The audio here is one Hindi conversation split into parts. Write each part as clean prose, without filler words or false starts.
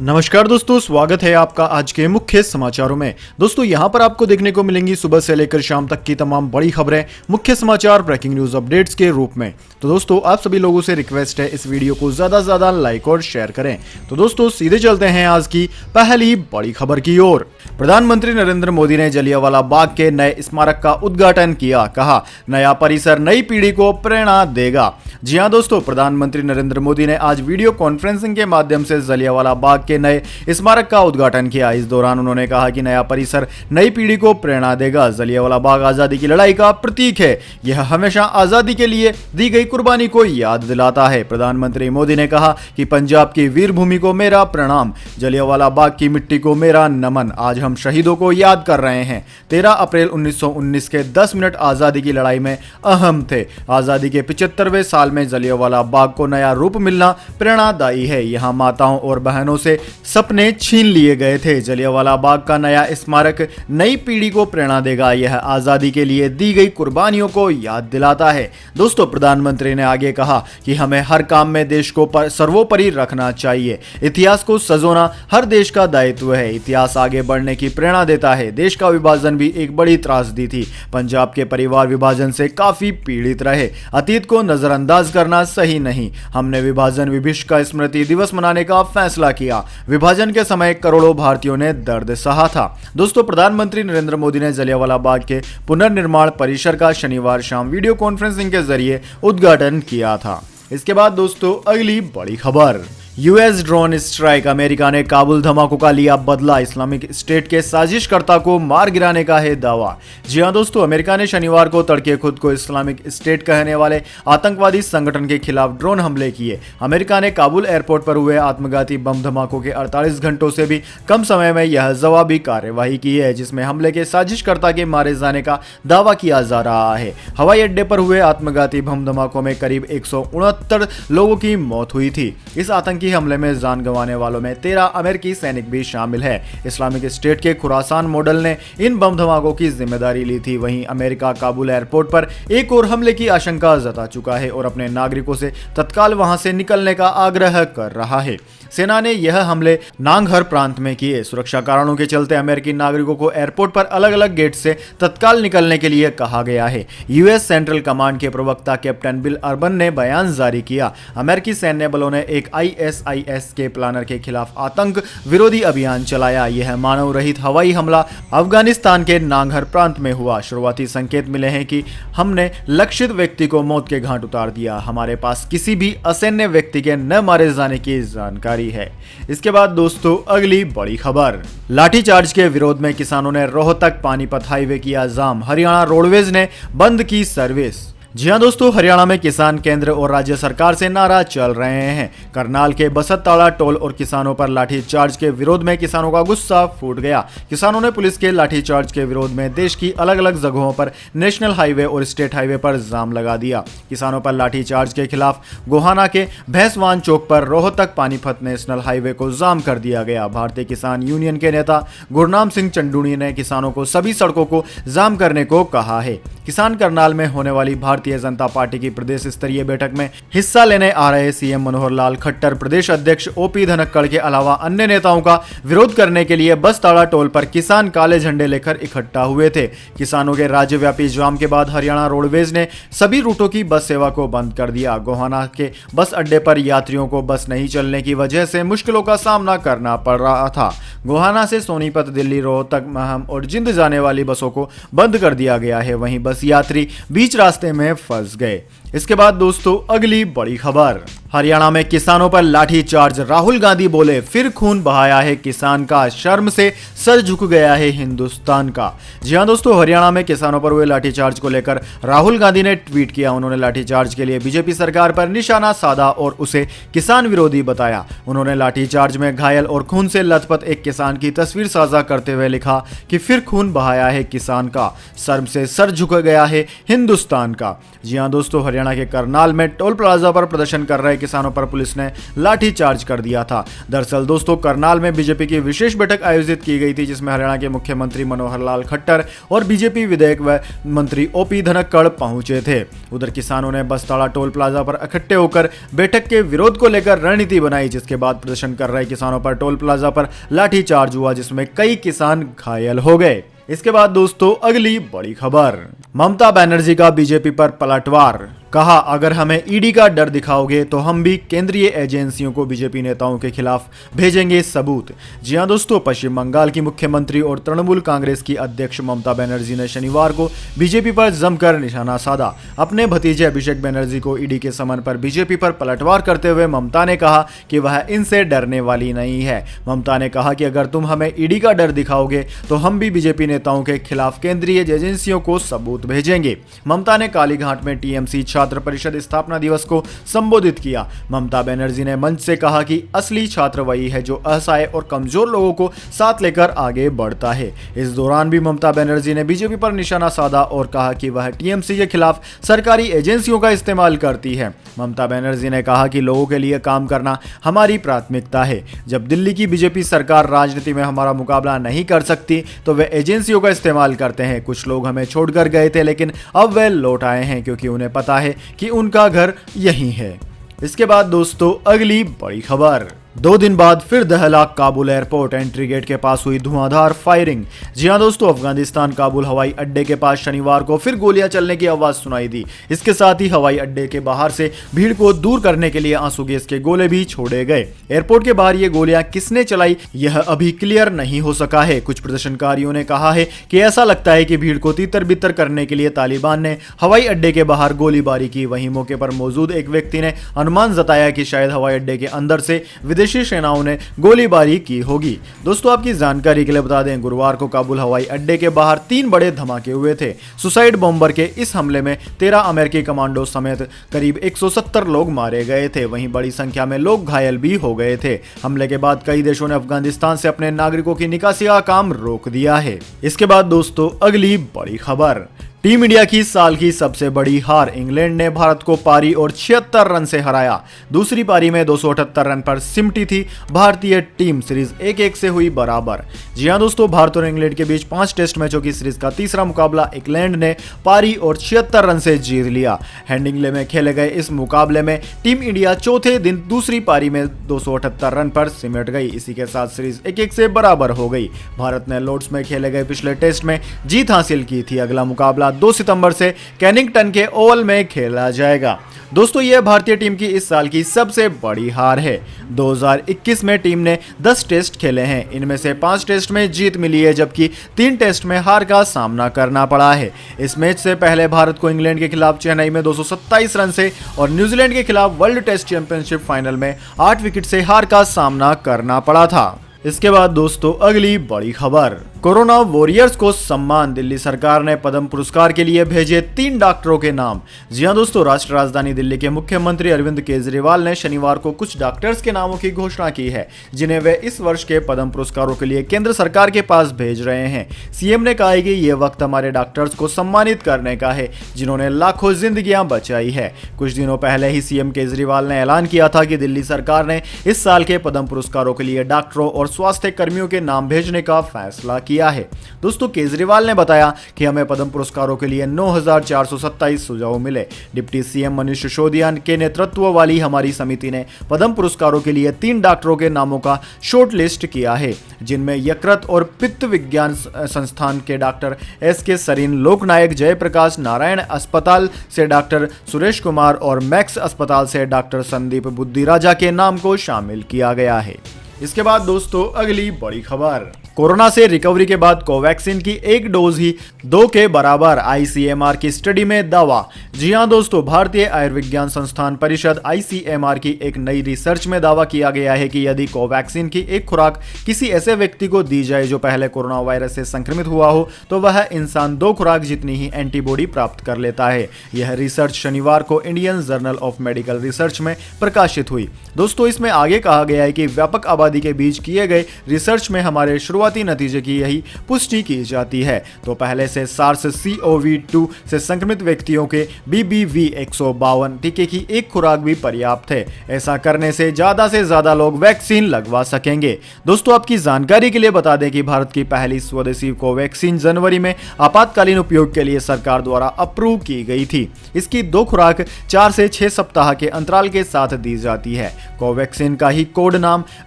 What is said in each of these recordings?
नमस्कार दोस्तों, स्वागत है आपका आज के मुख्य समाचारों में। दोस्तों यहां पर आपको देखने को मिलेंगी सुबह से लेकर शाम तक की तमाम बड़ी खबरें, मुख्य समाचार, ब्रेकिंग न्यूज अपडेट्स के रूप में। तो दोस्तों आप सभी लोगों से रिक्वेस्ट है इस वीडियो को ज्यादा से ज्यादा लाइक और शेयर करें। तो दोस्तों सीधे चलते हैं आज की पहली बड़ी खबर की ओर। प्रधानमंत्री नरेंद्र मोदी ने जलियांवाला बाग के नए स्मारक का उद्घाटन किया। कहा, नया परिसर नई पीढ़ी को प्रेरणा देगा। जी हां दोस्तों, प्रधानमंत्री नरेंद्र मोदी ने आज वीडियो कॉन्फ्रेंसिंग के माध्यम से जलियांवाला बाग के नए स्मारक का उद्घाटन किया। इस दौरान उन्होंने कहा कि नया परिसर नई पीढ़ी को प्रेरणा देगा। जलियांवाला बाग आजादी की लड़ाई का प्रतीक है। यह हमेशा आजादी के लिए दी गई कुर्बानी को याद दिलाता है। प्रधानमंत्री मोदी ने कहा कि पंजाब की वीर भूमि को मेरा प्रणाम, जलियांवाला बाग की मिट्टी को मेरा नमन। आज हम शहीदों को याद कर रहे हैं। 13 अप्रैल 1919 के 10 मिनट आजादी की लड़ाई में अहम थे। आजादी के 75वें साल में जलियांवाला बाग को नया रूप मिलना प्रेरणादायी है। यहां माताओं और बहनों से सपने छीन लिए गए थे। जलियांवाला बाग का नया स्मारक नई पीढ़ी को प्रेरणा देगा। यह आजादी के लिए दी गई कुर्बानियों को याद दिलाता है। दोस्तों प्रधानमंत्री ने आगे कहा कि हमें हर काम में देश को सर्वोपरि रखना चाहिए। इतिहास को सजोना हर देश का दायित्व है। इतिहास आगे बढ़ने की प्रेरणा देता है। देश का विभाजन भी एक बड़ी त्रासदी थी। पंजाब के परिवार विभाजन से काफी पीड़ित रहे। अतीत को नजरअंदाज करना सही नहीं। हमने विभाजन विभीषण का स्मृति दिवस मनाने का फैसला किया। विभाजन के समय करोड़ों भारतीयों ने दर्द सहा था। दोस्तों प्रधानमंत्री नरेंद्र मोदी ने जलियांवाला बाग के पुनर्निर्माण परिसर का शनिवार शाम वीडियो कॉन्फ्रेंसिंग के जरिए उद्घाटन किया था। इसके बाद दोस्तों अगली बड़ी खबर, यूएस ड्रोन स्ट्राइक, अमेरिका ने काबुल धमाकों का लिया बदला। इस्लामिक स्टेट के साजिशकर्ता को मार गिराने का है दावा। जी हां दोस्तों, अमेरिका ने शनिवार को तड़के खुद को इस्लामिक स्टेट कहने वाले आतंकवादी संगठन के खिलाफ ड्रोन हमले किए। अमेरिका ने काबुल एयरपोर्ट पर हुए आत्मघाती बम धमाकों के 48 घंटों से भी कम समय में यह जवाबी कार्यवाही की है, जिसमें हमले के साजिशकर्ता के मारे जाने का दावा किया जा रहा है। हवाई अड्डे पर हुए आत्मघाती बम धमाकों में करीब 169 लोगों की मौत हुई थी। इस आतंकी हमले में जान गंवाने वालों में 13 अमेरिकी सैनिक भी शामिल है। इस्लामिक स्टेट के खुरासान मॉडल ने इन बम धमाकों की जिम्मेदारी ली थी। वहीं अमेरिका काबुल एयरपोर्ट पर एक और हमले की आशंका जता चुका है और अपने नागरिकों से तत्काल वहां से निकलने का आग्रह कर रहा है। सेना ने यह हमले नांगहर प्रांत में किए। सुरक्षा कारणों के चलते अमेरिकी नागरिकों को एयरपोर्ट पर अलग अलग गेट से तत्काल निकलने के लिए कहा गया है। यूएस सेंट्रल कमांड के प्रवक्ता कैप्टन बिल अर्बन ने बयान जारी किया। अमेरिकी सैन्य बलों ने एक आईएसआईएस के प्लानर के खिलाफ आतंक विरोधी अभियान चलाया। यह मानव रहित हवाई हमला अफगानिस्तान के नांगहर प्रांत में हुआ। शुरुआती संकेत मिले हैं कि हमने लक्षित व्यक्ति को मौत के घाट उतार दिया। हमारे पास किसी भी असैन्य व्यक्ति के न मारे जाने की जानकारी है। इसके बाद दोस्तों अगली बड़ी खबर, लाठीचार्ज के विरोध में किसानों ने रोहतक पानीपत हाईवे किया जाम। हरियाणा रोडवेज ने बंद की सर्विस। जी हां दोस्तों, हरियाणा में किसान केंद्र और राज्य सरकार से नाराज चल रहे हैं। करनाल के बसतताड़ा टोल और किसानों पर लाठीचार्ज के विरोध में किसानों का गुस्सा फूट गया। किसानों ने पुलिस के लाठीचार्ज के विरोध में देश की अलग अलग जगहों पर नेशनल हाईवे और स्टेट हाईवे पर जाम लगा दिया। किसानों पर लाठीचार्ज के खिलाफ गोहाना के भैंसवान चौक पर रोहतक पानीपत नेशनल हाईवे को जाम कर दिया गया। भारतीय किसान यूनियन के नेता गुरनाम सिंह चंडूनी ने किसानों को सभी सड़कों को जाम करने को कहा है। किसान करनाल में होने वाली भारतीय जनता पार्टी की प्रदेश स्तरीय बैठक में हिस्सा लेने आ रहे सीएम मनोहर लाल खट्टर, प्रदेश अध्यक्ष ओपी धनखड़ के अलावा अन्य नेताओं का विरोध करने के लिए बसताड़ा टोल पर किसान काले झंडे लेकर इकट्ठा हुए थे। किसानों के राज्यव्यापी जाम के बाद हरियाणा रोडवेज ने सभी रूटों की बस सेवा को बंद कर दिया। गोहाना के बस अड्डे पर यात्रियों को बस नहीं चलने की वजह से मुश्किलों का सामना करना पड़ रहा था। गोहाना से सोनीपत, दिल्ली, रोहतक, महम और जिंद जाने वाली बसों को बंद कर दिया गया है। वहीं बस यात्री बीच रास्ते में फंस गए। इसके बाद दोस्तों अगली बड़ी खबर, हरियाणा में किसानों पर लाठीचार्ज। राहुल गांधी बोले, फिर खून बहाया है किसान का, शर्म से सर झुक गया है हिंदुस्तान का। जी हां दोस्तों, हरियाणा में किसानों पर हुए लाठीचार्ज को लेकर राहुल गांधी ने ट्वीट किया। उन्होंने लाठीचार्ज के लिए बीजेपी सरकार पर निशाना साधा और उसे किसान विरोधी बताया। उन्होंने लाठीचार्ज में घायल और खून से लथपथ एक किसान की तस्वीर साझा करते हुए लिखा कि फिर खून बहाया है किसान का, शर्म से सर झुक गया है हिंदुस्तान का। जी हां दोस्तों, हरियाणा हरियाणा के करनाल में टोल प्लाजा पर प्रदर्शन कर रहे किसानों पर पुलिस ने लाठीचार्ज कर दिया था। दरअसल दोस्तों करनाल में बीजेपी की विशेष बैठक आयोजित की गई थी, जिसमें हरियाणा के मुख्यमंत्री मनोहर लाल खट्टर और बीजेपी विधायक व मंत्री ओपी धनखड़ पहुंचे थे। उधर किसानों ने बसताड़ा टोल प्लाजा पर इकट्ठे होकर बैठक के विरोध को लेकर रणनीति बनाई, जिसके बाद प्रदर्शन कर रहे किसानों पर टोल प्लाजा पर लाठीचार्ज हुआ, जिसमें कई किसान घायल हो गए। इसके बाद दोस्तों अगली बड़ी खबर, ममता बनर्जी का बीजेपी पर पलटवार। कहा, अगर हमें ईडी का डर दिखाओगे तो हम भी केंद्रीय एजेंसियों को बीजेपी नेताओं के खिलाफ भेजेंगे सबूत। जी हां दोस्तों, पश्चिम बंगाल की मुख्यमंत्री और तृणमूल कांग्रेस की अध्यक्ष ममता बनर्जी ने शनिवार को बीजेपी पर जमकर निशाना साधा। अपने भतीजे अभिषेक बनर्जी को ईडी के समन पर बीजेपी पर पलटवार करते हुए ममता ने कहा कि वह इनसे डरने वाली नहीं है। ममता ने कहा कि अगर तुम हमें ईडी का डर दिखाओगे तो हम भी बीजेपी नेताओं के खिलाफ केंद्रीय एजेंसियों को सबूत भेजेंगे। ममता ने कालीघाट में टीएमसी छात्र परिषद स्थापना दिवस को संबोधित किया। ममता बनर्जी ने मंच से कहा कि असली छात्र वही है जो असहाय और कमजोर लोगों को साथ लेकर आगे बढ़ता है। इस दौरान भी ममता बनर्जी ने बीजेपी पर निशाना साधा और कहा कि वह टीएमसी के खिलाफ सरकारी एजेंसियों का इस्तेमाल करती है। ममता बनर्जी ने कहा कि लोगों के लिए काम करना हमारी प्राथमिकता है। जब दिल्ली की बीजेपी सरकार राजनीति में हमारा मुकाबला नहीं कर सकती तो वे एजेंसियों का इस्तेमाल करते हैं। कुछ लोग हमें छोड़कर गए थे, लेकिन अब वे लौट आए हैं क्योंकि उन्हें पता है कि उनका घर यहीं है। इसके बाद दोस्तों अगली बड़ी खबर, 2 दिन बाद फिर दहला काबुल एयरपोर्ट, एंट्री गेट के पास हुई धुआंधार फायरिंग। जी हां दोस्तों, अफगानिस्तान काबुल हवाई अड्डे के पास शनिवार को फिर गोलियां चलने की आवाज सुनाई दी। इसके साथ ही हवाई अड्डे के बाहर से भीड़ को दूर करने के लिए आंसू गैस के गोले भी छोड़े गए। एयरपोर्ट के बाहर ये गोलियां किसने चलाई यह अभी क्लियर नहीं हो सका है। कुछ प्रदर्शनकारियों ने कहा है कि ऐसा लगता है कि भीड़ को तितर बितर करने के लिए तालिबान ने हवाई अड्डे के बाहर गोलीबारी की। वहीं मौके पर मौजूद एक व्यक्ति ने अनुमान जताया कि शायद हवाई अड्डे के अंदर से विदेशी सेनाओं ने गोलीबारी की होगी। दोस्तों आपकी जानकारी के लिए बता दें, गुरुवार को काबुल हवाई अड्डे के बाहर 3 बड़े धमाके हुए थे। सुसाइड बॉम्बर के इस हमले में 13 अमेरिकी कमांडो समेत करीब 170 लोग मारे गए थे। वहीं बड़ी संख्या में लोग घायल भी हो गए थे। हमले के बाद कई देशों ने अफगानिस्तान से अपने नागरिकों की निकासी का काम रोक दिया है। इसके बाद दोस्तों अगली बड़ी खबर, टीम इंडिया की साल की सबसे बड़ी हार, इंग्लैंड ने भारत को पारी और 76 रन से हराया। दूसरी पारी में 278 रन पर सिमटी थी भारतीय टीम। सीरीज 1-1 से हुई बराबर। जी हां दोस्तों, भारत और इंग्लैंड के बीच 5 टेस्ट मैचों की सीरीज का तीसरा मुकाबला इंग्लैंड ने पारी और 76 रन से जीत लिया। हेडिंग्ले में खेले गए इस मुकाबले में टीम इंडिया चौथे दिन दूसरी पारी में 278 रन पर सिमट गई। इसी के साथ सीरीज 1-1 से बराबर हो गई। भारत ने लॉर्ड्स में खेले गए पिछले टेस्ट में जीत हासिल की थी। अगला मुकाबला 2 सितंबर से कैनिंगटन के ओवल में खेला जाएगा। दोस्तों यह भारतीय टीम की इस साल की सबसे बड़ी हार है। 2021 में टीम ने 10 टेस्ट खेले हैं। इनमें से 5 टेस्ट में जीत मिली है, जबकि 3 टेस्ट में हार का सामना करना पड़ा है। इस मैच से पहले भारत को इंग्लैंड के खिलाफ चेन्नई में 227 रन से और न्यूजीलैंड के खिलाफ वर्ल्ड टेस्ट चैंपियनशिप फाइनल में 8 विकेट से हार का सामना करना पड़ा था। इसके बाद दोस्तों अगली बड़ी खबर, कोरोना वॉरियर्स को सम्मान, दिल्ली सरकार ने पद्म पुरस्कार के लिए भेजे 3 डॉक्टरों के नाम। जी हां दोस्तों, राष्ट्र राजधानी दिल्ली के मुख्यमंत्री अरविंद केजरीवाल ने शनिवार को कुछ डॉक्टर्स के नामों की घोषणा की है, जिन्हें वे इस वर्ष के पद्म पुरस्कारों के लिए केंद्र सरकार के पास भेज रहे हैं। सीएम ने कहा कि यह वक्त हमारे डॉक्टर्स को सम्मानित करने का है, जिन्होंने लाखों जिंदगियां बचाई है। कुछ दिनों पहले ही सीएम केजरीवाल ने ऐलान किया था कि दिल्ली सरकार ने इस साल के पद्म पुरस्कारों के लिए डॉक्टरों और स्वास्थ्य कर्मियों के नाम भेजने का फैसला किया है। दोस्तों केजरीवाल ने बताया कि हमें पद्म पुरस्कारों के लिए 9427 सुझाव मिले। डिप्टी सीएम मनीष सिसोदिया के नेतृत्व वाली हमारी समिति ने पद्म पुरस्कारों के लिए 3 डॉक्टरों के नामों का शॉर्ट लिस्ट किया है, जिनमें यकृत और पित्त विज्ञान संस्थान के डॉक्टर एस.के. सरीन, लोकनायक जयप्रकाश नारायण अस्पताल से डॉक्टर सुरेश कुमार और मैक्स अस्पताल से डॉक्टर संदीप बुद्धिराजा के नाम को शामिल किया गया है। इसके बाद दोस्तों अगली बड़ी खबर, कोरोना से रिकवरी के बाद कोवैक्सीन की 1 डोज ही 2 के बराबर, आईसीएमआर की स्टडी में दावा। जी हां दोस्तों, भारतीय आयुर्विज्ञान संस्थान परिषद आईसीएमआर की एक नई रिसर्च में दावा किया गया है कि यदि कोवैक्सीन की एक खुराक किसी ऐसे व्यक्ति को दी जाए जो पहले कोरोना वायरस से संक्रमित हुआ हो, तो वह इंसान 2 खुराक जितनी ही एंटीबॉडी प्राप्त कर लेता है। यह रिसर्च शनिवार को Indian journal of medical research में प्रकाशित हुई। दोस्तों इसमें आगे कहा गया है कि व्यापक आबादी के बीच किए गए रिसर्च में हमारे शुरुआती शुरुआती नतीजे की यही पुष्टि की जाती है। तो पहले से SARS-CoV-2 से संक्रमित व्यक्तियों के BBV-152 टीके की एक खुराक भी पर्याप्त है। ऐसा करने से ज्यादा लोग वैक्सीन लगवा सकेंगे। दोस्तों आपकी जानकारी के लिए बता दें कि भारत की पहली स्वदेशी कोवैक्सीन जनवरी में आपातकालीन उपयोग के लिए सरकार द्वारा अप्रूव की गई थी। इसकी 2 खुराक 4 से 6 सप्ताह के अंतराल के साथ दी जाती है। कोवैक्सीन का ही कोड नाम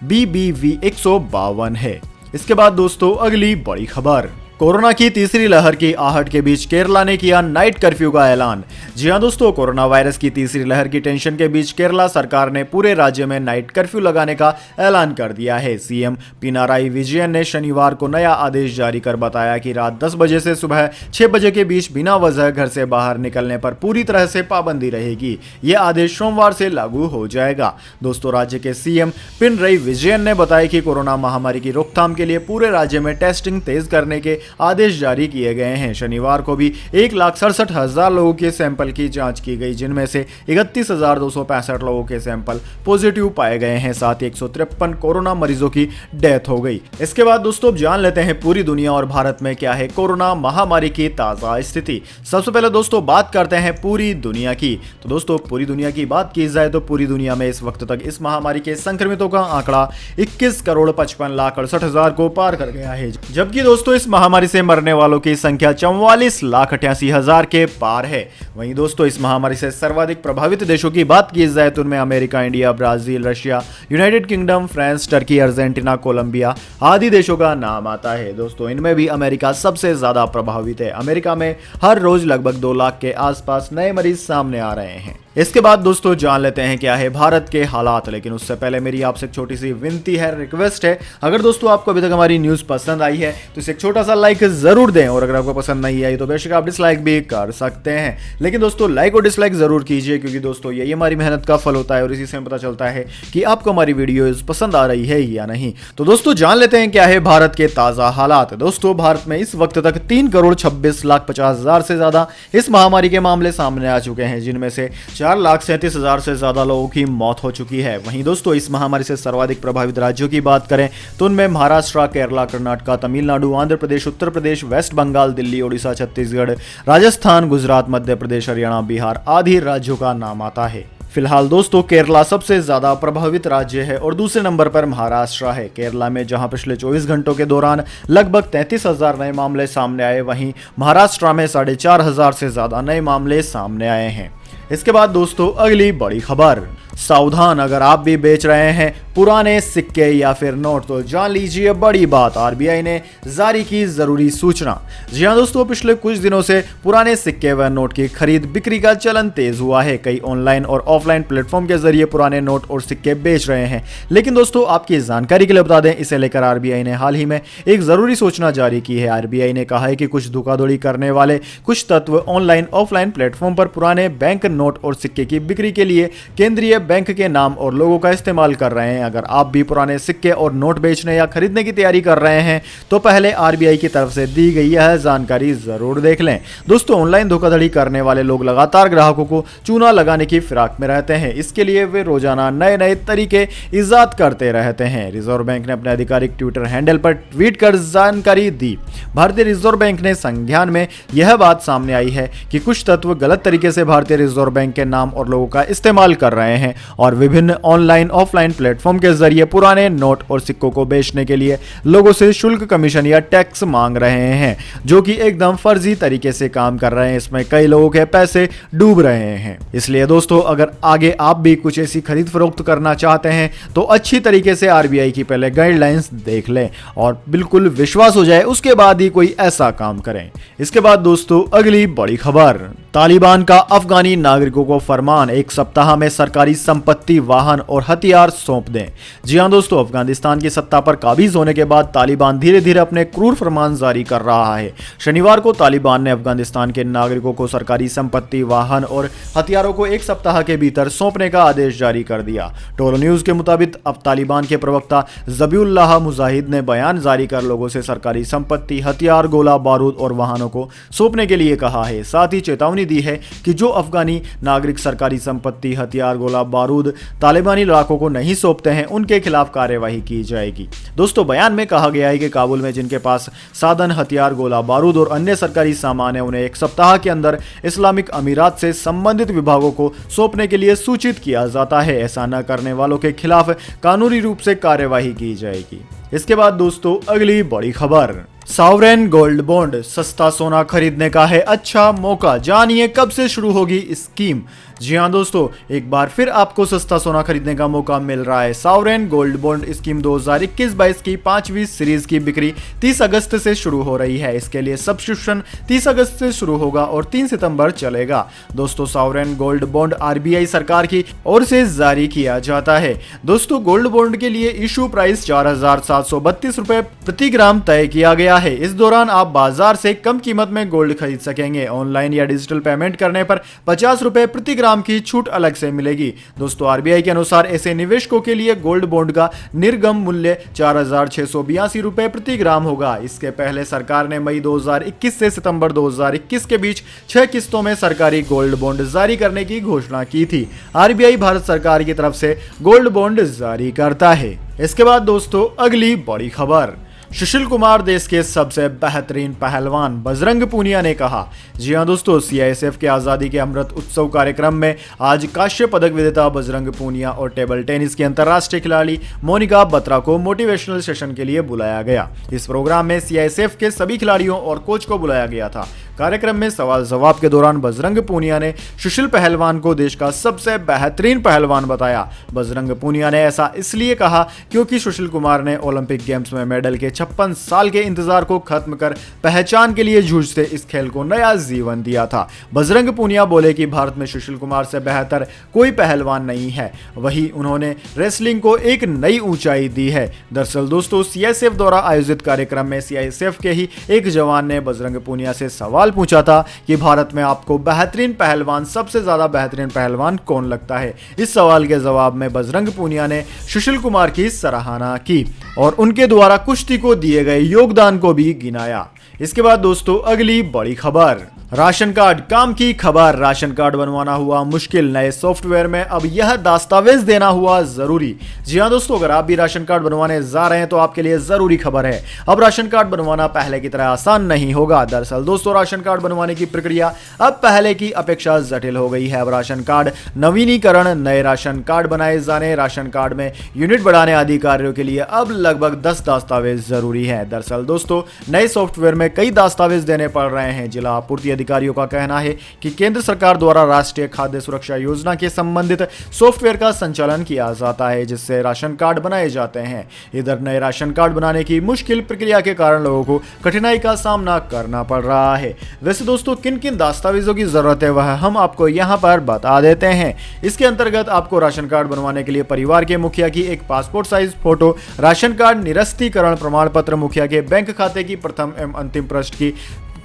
BBV-152 है। इसके बाद दोस्तों अगली बड़ी खबर, कोरोना की तीसरी लहर की आहट के बीच केरला ने किया नाइट कर्फ्यू का ऐलान। जी हां दोस्तों, कोरोना वायरस की तीसरी लहर की टेंशन के बीच केरला सरकार ने पूरे राज्य में नाइट कर्फ्यू लगाने का ऐलान कर दिया है। सीएम पिनाराई विजयन ने शनिवार को नया आदेश जारी कर बताया कि रात 10 बजे से सुबह 6 बजे के बीच बिना वजह घर से बाहर निकलने पर पूरी तरह से पाबंदी रहेगी। यह आदेश सोमवार से लागू हो जाएगा। दोस्तों राज्य के सीएम पिनरई विजयन ने बताया कि कोरोना महामारी की रोकथाम के लिए पूरे राज्य में टेस्टिंग तेज करने के आदेश जारी किए गए हैं। शनिवार को भी 1,67,000 लोगों के सैंपल की जांच की गई, जिनमें से 31,265 लोगों के सैंपल पॉजिटिव पाए गए हैं। साथ ही 153 कोरोना मरीजों की डेथ हो गई। इसके बाद दोस्तों जान लेते हैं पूरी दुनिया और भारत में क्या है कोरोना महामारी की ताजा स्थिति। सबसे पहले दोस्तों बात करते हैं पूरी दुनिया की। तो दोस्तों पूरी दुनिया की बात की जाए तो पूरी दुनिया में इस वक्त तक इस महामारी के संक्रमितों का आंकड़ा 21,55,68,000 को पार कर गया है, जबकि दोस्तों इस महामारी से मरने वालों की संख्या 44,88,000 के पार है। वहीं दोस्तों इस महामारी से सर्वाधिक प्रभावित देशों की बात की जाए तो उनमें America, India, Brazil, Russia, United Kingdom, France, Turkey, Argentina, Colombia आदि देशों का नाम आता है। दोस्तों इनमें भी अमेरिका सबसे ज्यादा प्रभावित है। अमेरिका में हर रोज लगभग 2 लाख के आसपास नए मरीज सामने आ रहे हैं। इसके बाद दोस्तों जान लेते हैं क्या है भारत के हालात, लेकिन उससे पहले मेरी आपसे एक छोटी सी विनती है, रिक्वेस्ट है। अगर दोस्तों आपको अभी तक हमारी न्यूज पसंद आई है तो इसे एक छोटा सा लाइक जरूर दें, और अगर आपको पसंद नहीं आई तो बेशक आप डिसलाइक भी कर सकते हैं, लेकिन दोस्तों लाइक और डिसलाइक जरूर कीजिए, क्योंकि दोस्तों यही हमारी मेहनत का फल होता है और इसी से पता चलता है कि आपको हमारी वीडियोज पसंद आ रही है या नहीं। तो दोस्तों जान लेते हैं क्या है भारत के ताजा हालात। दोस्तों भारत में इस वक्त तक 3,26,50,000 से ज्यादा इस महामारी के मामले सामने आ चुके हैं, जिनमें से 4,37,000 से ज्यादा लोगों की मौत हो चुकी है। वहीं दोस्तों इस महामारी से सर्वाधिक प्रभावित राज्यों की बात करें तो उनमें महाराष्ट्र, केरला, कर्नाटक, तमिलनाडु, आंध्र प्रदेश, उत्तर प्रदेश, वेस्ट बंगाल, दिल्ली, ओडिशा, छत्तीसगढ़, राजस्थान, गुजरात, मध्य प्रदेश, हरियाणा, बिहार आदि राज्यों का नाम आता है। फिलहाल दोस्तों केरला सबसे ज्यादा प्रभावित राज्य है और दूसरे नंबर पर महाराष्ट्र है। केरला में जहां पिछले 24 घंटों के दौरान लगभग 33,000 नए मामले सामने आए, वहीं महाराष्ट्र में 4,500 से ज्यादा नए मामले सामने आए हैं। इसके बाद दोस्तों अगली बड़ी खबर, सावधान अगर आप भी बेच रहे हैं पुराने सिक्के या फिर नोट तो जान लीजिए बड़ी बात, आरबीआई ने जारी की जरूरी सूचना। जी हां दोस्तों, पिछले कुछ दिनों से पुराने सिक्के व नोट की खरीद बिक्री का चलन तेज हुआ है। कई ऑनलाइन और ऑफलाइन प्लेटफॉर्म के जरिए पुराने नोट और सिक्के बेच रहे हैं, लेकिन दोस्तों आपकी जानकारी के लिए बता दें, इसे लेकर आरबीआई ने हाल ही में एक जरूरी सूचना जारी की है। आरबीआई ने कहा है कि कुछ धोखाधड़ी करने वाले कुछ तत्व ऑनलाइन ऑफलाइन प्लेटफॉर्म पर पुराने बैंक नोट और सिक्के की बिक्री के लिए केंद्रीय बैंक के नाम और लोगों का इस्तेमाल कर रहे हैं। अगर आप भी पुराने सिक्के और नोट बेचने या खरीदने की तैयारी कर रहे हैं तो पहले आरबीआई की तरफ से दी गई यह जानकारी जरूर देख लें। दोस्तों ऑनलाइन धोखाधड़ी करने वाले लोग लगातार ग्राहकों को चूना लगाने की फिराक में रहते हैं, इसके लिए वे रोजाना नए नए तरीके इजाद करते रहते हैं। रिजर्व बैंक ने अपने आधिकारिक ट्विटर हैंडल पर ट्वीट कर जानकारी दी। भारतीय रिजर्व बैंक ने संज्ञान में यह बात सामने आई है कि कुछ तत्व गलत तरीके से भारतीय रिजर्व बैंक के नाम और लोगों का इस्तेमाल कर रहे हैं और विभिन्न ऑनलाइन ऑफलाइन प्लेटफॉर्म के जरिए पुराने नोट और सिक्कों को बेचने के लिए लोगों से शुल्क, कमीशन या टैक्स मांग रहे हैं, जो कि एकदम फर्जी तरीके से काम कर रहे हैं। इसमें कई लोगों के पैसे डूब रहे हैं। इसलिए दोस्तों अगर आगे आप भी कुछ ऐसी खरीद फरोख्त करना चाहते हैं तो अच्छी तरीके से आरबीआई की पहले गाइडलाइंस देख लें और बिल्कुल विश्वास हो जाए, उसके बाद ही कोई ऐसा काम करें। इसके बाद दोस्तों अगली बड़ी खबर, तालिबान का अफगानी नागरिकों को फरमान, 1 सप्ताह में सरकारी संपत्ति, वाहन और हथियार सौंप दें। जी हां दोस्तों, अफगानिस्तान की सत्ता पर काबिज होने के बाद तालिबान धीरे धीरे अपने क्रूर फरमान जारी कर रहा है। शनिवार को तालिबान ने अफगानिस्तान के नागरिकों को सरकारी संपत्ति, वाहन और हथियारों को 1 सप्ताह के भीतर सौंपने का आदेश जारी कर दिया। टोलो न्यूज के मुताबिक अब तालिबान के प्रवक्ता जबीउल्लाह मुजाहिद ने बयान जारी कर लोगों से सरकारी संपत्ति, हथियार, गोला बारूद और वाहनों को सौंपने के लिए कहा है। साथ ही चेतावनी चेतावनी दी है कि जो अफगानी नागरिक सरकारी संपत्ति, हथियार, गोला बारूद तालिबानी लड़ाकों को नहीं सौंपते हैं उनके खिलाफ कार्यवाही की जाएगी। दोस्तों, बयान में कहा गया है कि काबुल में जिनके पास साधन, हथियार, गोला बारूद और अन्य सरकारी सामान है उन्हें 1 सप्ताह के अंदर इस्लामिक अमीरात से संबंधित विभागों को सौंपने के लिए सूचित किया जाता है। ऐसा न करने वालों के खिलाफ कानूनी रूप से कार्यवाही की जाएगी। इसके बाद दोस्तों अगली बड़ी खबर, सॉवरेन गोल्ड बॉन्ड, सस्ता सोना खरीदने का है अच्छा मौका, जानिए कब से शुरू होगी स्कीम। जी हां दोस्तों, एक बार फिर आपको सस्ता सोना खरीदने का मौका मिल रहा है। सॉवरेन गोल्ड बॉन्ड स्कीम 2021-22 की 5वीं सीरीज की बिक्री 30 अगस्त से शुरू हो रही है। इसके लिए सब्सक्रिप्शन 30 अगस्त से शुरू होगा और 3 सितंबर चलेगा। दोस्तों, सॉवरेन गोल्ड बॉन्ड आरबीआई सरकार की ओर से जारी किया जाता है। दोस्तों, गोल्ड बॉन्ड के लिए इशू प्राइस 4,732 रुपए प्रति ग्राम तय किया गया है। इस दौरान आप बाजार से कम कीमत में गोल्ड खरीद सकेंगे। ऑनलाइन या डिजिटल पेमेंट करने पर 50 रुपए प्रति ग्राम की छूट अलग से मिलेगी। दोस्तों, आरबीआई के अनुसार ऐसे निवेशकों के लिए गोल्ड बॉन्ड का निर्गम मूल्य 4,682 रुपए प्रति ग्राम होगा। इसके पहले सरकार ने मई 2021 से सितंबर 2021 के बीच 6 किस्तों में सरकारी गोल्ड बॉन्ड जारी करने की घोषणा की थी। आरबीआई भारत सरकार की तरफ से गोल्ड बॉन्ड जारी करता है। इसके बाद दोस्तों अगली बड़ी खबर, सुशील कुमार देश के सबसे बेहतरीन पहलवान, बजरंग पूनिया ने कहा। जी हां दोस्तों, सीआईएसएफ के आज़ादी के अमृत उत्सव कार्यक्रम में आज कांस्य पदक विजेता बजरंग पूनिया और टेबल टेनिस की अंतर्राष्ट्रीय खिलाड़ी मोनिका बत्रा को मोटिवेशनल सेशन के लिए बुलाया गया। इस प्रोग्राम में सीआईएसएफ के सभी खिलाड़ियों और कोच को बुलाया गया था। कार्यक्रम में सवाल जवाब के दौरान बजरंग पूनिया ने सुशील पहलवान को देश का सबसे बेहतरीन पहलवान बताया। बजरंग पूनिया ने ऐसा इसलिए कहा क्योंकि सुशील कुमार ने ओलंपिक गेम्स में मेडल के 56 साल के इंतजार को खत्म कर पहचान के लिए जूझते इस खेल को नया जीवन दिया था। बजरंग पूनिया बोले कि भारत में सुशील कुमार से बेहतर कोई पहलवान नहीं है। वही उन्होंने रेसलिंग को एक नई ऊंचाई दी है। दरअसल दोस्तों, सीआईएसएफ द्वारा आयोजित कार्यक्रम में सीआईएसएफ के ही एक जवान ने बजरंग पूनिया से सवाल पूछा था कि भारत में आपको बेहतरीन पहलवान, सबसे ज्यादा बेहतरीन पहलवान कौन लगता है। इस सवाल के जवाब में बजरंग पूनिया ने सुशील कुमार की सराहना की और उनके द्वारा कुश्ती को दिए गए योगदान को भी गिनाया। इसके बाद दोस्तों अगली बड़ी खबर, राशन कार्ड काम की खबर, राशन कार्ड बनवाना हुआ मुश्किल, नए सॉफ्टवेयर में अब यह दस्तावेज देना हुआ जरूरी। जी हां दोस्तों, अगर आप भी राशन कार्ड बनवाने जा रहे हैं तो आपके लिए जरूरी खबर है। अब राशन कार्ड बनवाना पहले की तरह आसान नहीं होगा। दरअसल दोस्तों, राशन कार्ड बनवाने की प्रक्रिया अब पहले की अपेक्षा जटिल हो गई है। अब राशन कार्ड नवीनीकरण, नए राशन कार्ड बनाए जाने, राशन कार्ड में यूनिट बढ़ाने आदि कार्यों के लिए अब लगभग 10 दस्तावेज जरूरी है। दरअसल दोस्तों, नए सॉफ्टवेयर में कई दस्तावेज देने पड़ रहे हैं। जिला आपूर्ति अधिकारियों का कहना है कि केंद्र सरकार द्वारा राष्ट्रीय खाद्य सुरक्षा योजना के संबंधित सॉफ्टवेयर का संचालन किया जाता है, जिससे राशन कार्ड बनाए जाते हैं। इधर नए राशन कार्ड बनाने की मुश्किल प्रक्रिया के कारण लोगों को कठिनाई का सामना करना पड़ रहा है। वैसे दोस्तों, किन किन दस्तावेजों की जरूरत है वह हम आपको यहां पर बता देते हैं। इसके अंतर्गत आपको राशन कार्ड बनवाने के लिए परिवार के मुखिया की एक passport size photo, ration card निरस्तीकरण प्रमाण पत्र, मुखिया के बैंक खाते की प्रथम एवं अंतिम पृष्ठ की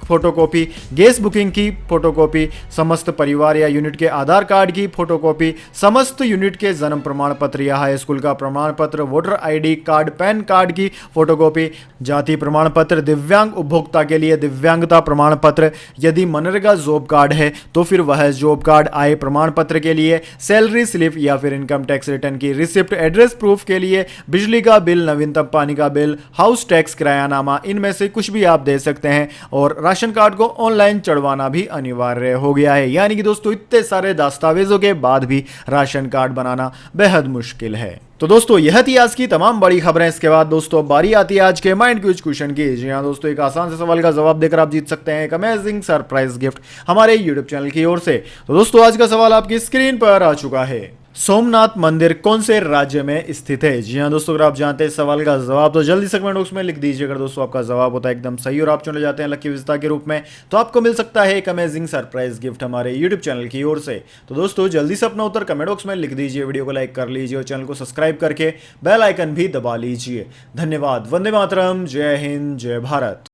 फोटोकॉपी, गैस बुकिंग की फोटोकॉपी, समस्त परिवार या यूनिट के आधार कार्ड की फोटोकॉपी, समस्त यूनिट के जन्म प्रमाण पत्र या हाई स्कूल का प्रमाण पत्र, voter ID card, pan card की फोटोकॉपी, जाति प्रमाण पत्र, दिव्यांग उपभोक्ता के लिए दिव्यांगता प्रमाण पत्र, यदि मनरेगा जॉब कार्ड है तो फिर वह जॉब कार्ड, आय प्रमाण पत्र के लिए सैलरी स्लिप या फिर इनकम टैक्स रिटर्न की रिसिप्ट, एड्रेस प्रूफ के लिए बिजली का बिल, नवीनतम पानी का बिल, हाउस टैक्स किरायानामा, इनमें से कुछ भी आप दे सकते हैं। और राशन कार्ड को ऑनलाइन चढ़वाना भी अनिवार्य हो गया है। यानी कि दोस्तों, इतने सारे दस्तावेजों के बाद भी राशन कार्ड बनाना बेहद मुश्किल है। तो दोस्तों, यह थी आज की तमाम बड़ी खबरें। इसके बाद दोस्तों बारी आती है आज के माइंड क्विज क्वेश्चन की। जी हां दोस्तों, एक आसान से सवाल का जवाब देकर आप जीत सकते हैं एक अमेजिंग सरप्राइज गिफ्ट हमारे यूट्यूब चैनल की ओर से। तो दोस्तों, आज का सवाल आपकी स्क्रीन पर आ चुका है। सोमनाथ मंदिर कौन से राज्य में स्थित है? जी हां दोस्तों, अगर आप जानते हैं इस सवाल का जवाब तो जल्दी से कमेंट बॉक्स में लिख दीजिए। अगर दोस्तों आपका जवाब होता है एकदम सही और आप चुने जाते हैं लकी विजेता के रूप में, तो आपको मिल सकता है एक अमेजिंग सरप्राइज गिफ्ट हमारे यूट्यूब चैनल की ओर से। तो दोस्तों, जल्दी से अपना उत्तर कमेंट बॉक्स में लिख दीजिए, वीडियो को लाइक कर लीजिए और चैनल को सब्सक्राइब करके बेल आइकन भी दबा लीजिए। धन्यवाद। वंदे मातरम। जय हिंद, जय भारत।